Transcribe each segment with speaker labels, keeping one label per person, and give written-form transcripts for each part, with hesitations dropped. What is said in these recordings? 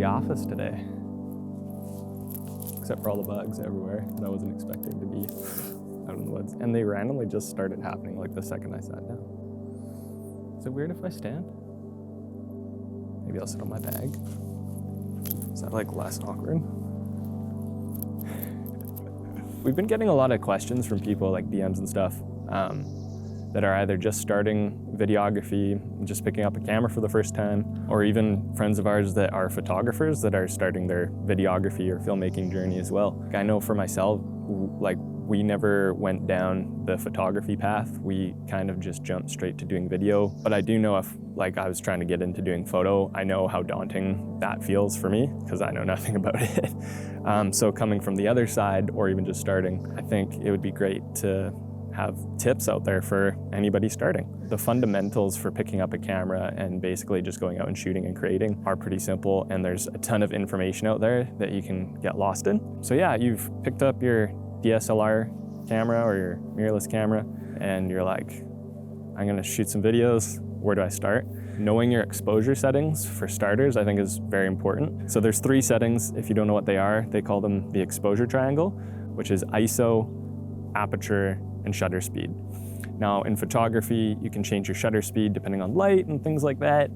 Speaker 1: office today. Except for all the bugs everywhere that I wasn't expecting to be out in the woods. And they randomly just started happening like the second I sat down. Is it weird if I stand? Maybe I'll sit on my bag. Is that like less awkward? We've been getting a lot of questions from people like DMs and stuff that are either just starting videography, just picking up a camera for the first time, or even friends of ours that are photographers that are starting their videography or filmmaking journey as well. I know for myself, like we never went down the photography path. We kind of just jumped straight to doing video. But I do know if like I was trying to get into doing photo, I know how daunting that feels for me because I know nothing about it. So coming from the other side or even just starting, I think it would be great to have tips out there for anybody starting. The fundamentals for picking up a camera and basically just going out and shooting and creating are pretty simple, and there's a ton of information out there that you can get lost in. So yeah, you've picked up your DSLR camera or your mirrorless camera and you're like, I'm gonna shoot some videos, where do I start? Knowing your exposure settings for starters, I think is very important. So there's 3 settings. If you don't know what they are, they call them the exposure triangle, which is ISO, aperture, and shutter speed. Now in photography, you can change your shutter speed depending on light and things like that,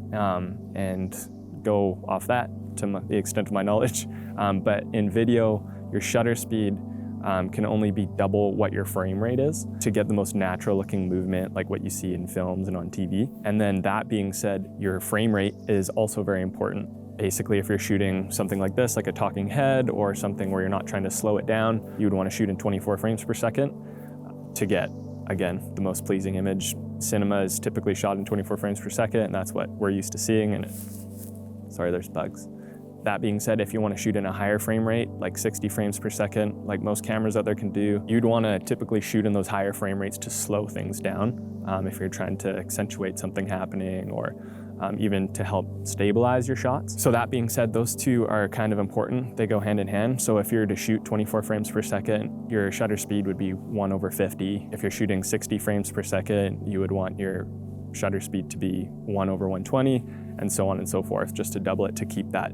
Speaker 1: and go off that to the extent of my knowledge. But in video, your shutter speed can only be double what your frame rate is to get the most natural looking movement like what you see in films and on TV. And then that being said, your frame rate is also very important. Basically, if you're shooting something like this, like a talking head or something where you're not trying to slow it down, you would want to shoot in 24 frames per second to get, again, the most pleasing image. Cinema is typically shot in 24 frames per second, and that's what we're used to seeing. And sorry, there's bugs. That being said, if you want to shoot in a higher frame rate, like 60 frames per second, like most cameras out there can do, you'd want to typically shoot in those higher frame rates to slow things down if you're trying to accentuate something happening or even to help stabilize your shots. So that being said, those two are kind of important. They go hand in hand. So if you're to shoot 24 frames per second, your shutter speed would be 1/50. If you're shooting 60 frames per second, you would want your shutter speed to be 1/120, and so on and so forth, just to double it to keep that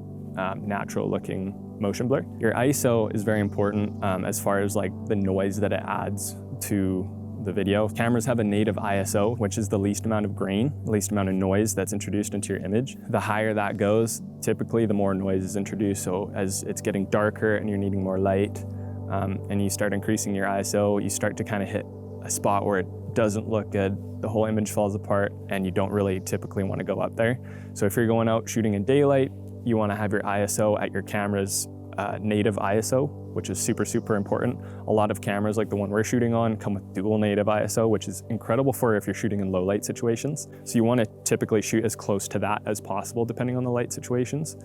Speaker 1: natural looking motion blur. Your ISO is very important as far as like the noise that it adds to the video. Cameras have a native ISO, which is the least amount of grain, the least amount of noise that's introduced into your image. The higher that goes, typically the more noise is introduced. So as it's getting darker and you're needing more light, and you start increasing your ISO, you start to kind of hit a spot where it doesn't look good, the whole image falls apart, and you don't really typically want to go up there. So if you're going out shooting in daylight, you want to have your ISO at your camera's native ISO, which is super, super important. A lot of cameras like the one we're shooting on come with dual native ISO, which is incredible for if you're shooting in low light situations. So you want to typically shoot as close to that as possible depending on the light situations.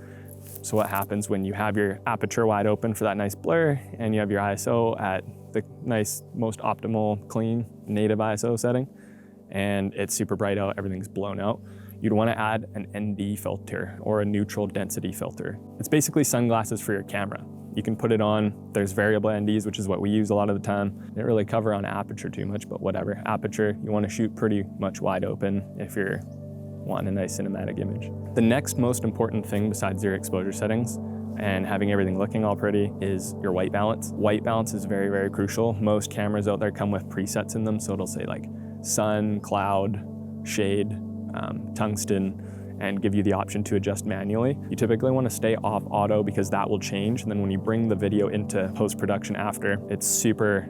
Speaker 1: So what happens when you have your aperture wide open for that nice blur and you have your ISO at the nice, most optimal, clean, native ISO setting, and it's super bright out, everything's blown out, you'd want to add an ND filter or a neutral density filter. It's basically sunglasses for your camera. You can put it on, there's variable NDs, which is what we use a lot of the time. They don't really cover on aperture too much, but whatever. Aperture, you want to shoot pretty much wide open if you're wanting a nice cinematic image. The next most important thing besides your exposure settings and having everything looking all pretty is your white balance. White balance is very, very crucial. Most cameras out there come with presets in them, so it'll say like sun, cloud, shade, tungsten, and give you the option to adjust manually. You typically want to stay off auto because that will change, and then when you bring the video into post-production after, it's super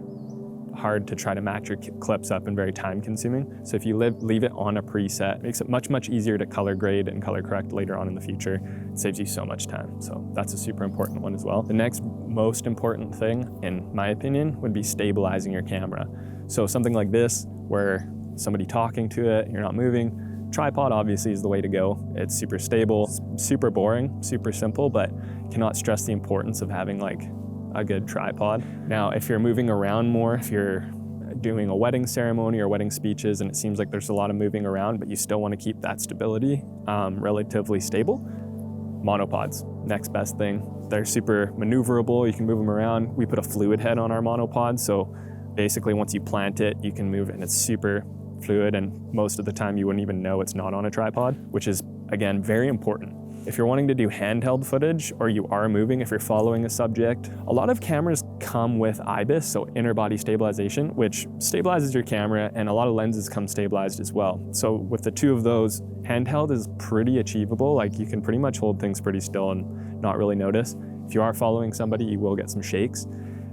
Speaker 1: hard to try to match your clips up and very time consuming. So if you leave it on a preset, it makes it much, much easier to color grade and color correct later on in the future. It saves you so much time. So that's a super important one as well. The next most important thing, in my opinion, would be stabilizing your camera. So something like this, where somebody talking to it, you're not moving, tripod obviously is the way to go. It's super stable, super boring, super simple, but cannot stress the importance of having like a good tripod. Now, if you're moving around more, if you're doing a wedding ceremony or wedding speeches and it seems like there's a lot of moving around, but you still want to keep that stability relatively stable, monopods, next best thing. They're super maneuverable, you can move them around. We put a fluid head on our monopod, so basically once you plant it, you can move it and it's super fluid, and most of the time you wouldn't even know it's not on a tripod, which is again, very important. If you're wanting to do handheld footage or you are moving, if you're following a subject, a lot of cameras come with IBIS, so inner body stabilization, which stabilizes your camera, and a lot of lenses come stabilized as well. So with the two of those, handheld is pretty achievable. Like you can pretty much hold things pretty still and not really notice. If you are following somebody, you will get some shakes.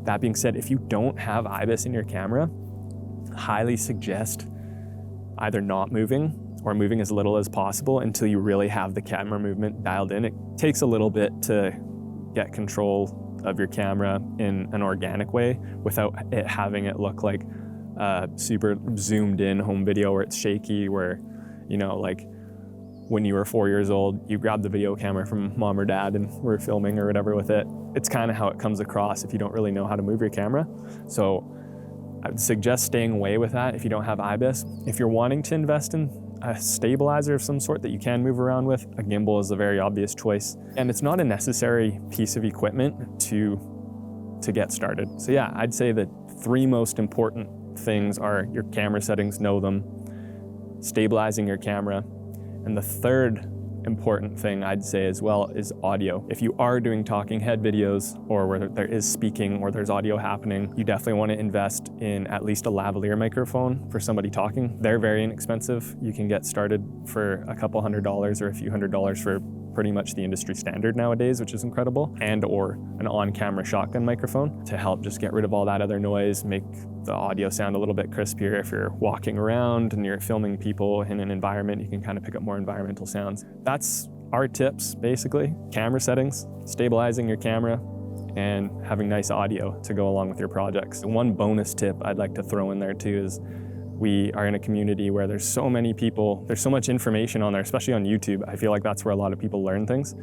Speaker 1: That being said, if you don't have IBIS in your camera, highly suggest either not moving or moving as little as possible until you really have the camera movement dialed in. It takes a little bit to get control of your camera in an organic way without it having it look like a super zoomed in home video where it's shaky, where, you know, like when you were 4 years old, you grabbed the video camera from mom or dad and were filming or whatever with it. It's kind of how it comes across if you don't really know how to move your camera. So I would suggest staying away with that if you don't have IBIS. If you're wanting to invest in a stabilizer of some sort that you can move around with, a gimbal is a very obvious choice. And it's not a necessary piece of equipment to get started. So yeah, I'd say the three most important things are your camera settings, know them, stabilizing your camera, and the third important thing I'd say as well is audio. If you are doing talking head videos or where there is speaking or there's audio happening, you definitely want to invest in at least a lavalier microphone for somebody talking. They're very inexpensive. You can get started for a couple $100s or a few $100s for pretty much the industry standard nowadays, which is incredible, and or an on-camera shotgun microphone to help just get rid of all that other noise, make the audio sound a little bit crispier. If you're walking around and you're filming people in an environment, you can kind of pick up more environmental sounds. That's our tips, basically. Camera settings, stabilizing your camera, and having nice audio to go along with your projects. One bonus tip I'd like to throw in there too is we are in a community where there's so many people, there's so much information on there, especially on YouTube. I feel like that's where a lot of people learn things,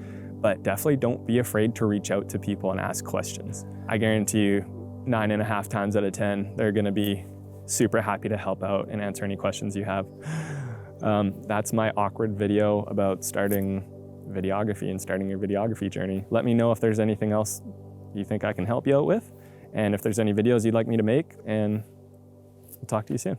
Speaker 1: but definitely don't be afraid to reach out to people and ask questions. I guarantee you 9.5 times out of 10, they're gonna be super happy to help out and answer any questions you have. That's my awkward video about starting videography and starting your videography journey. Let me know if there's anything else you think I can help you out with, and if there's any videos you'd like me to make, and I'll talk to you soon.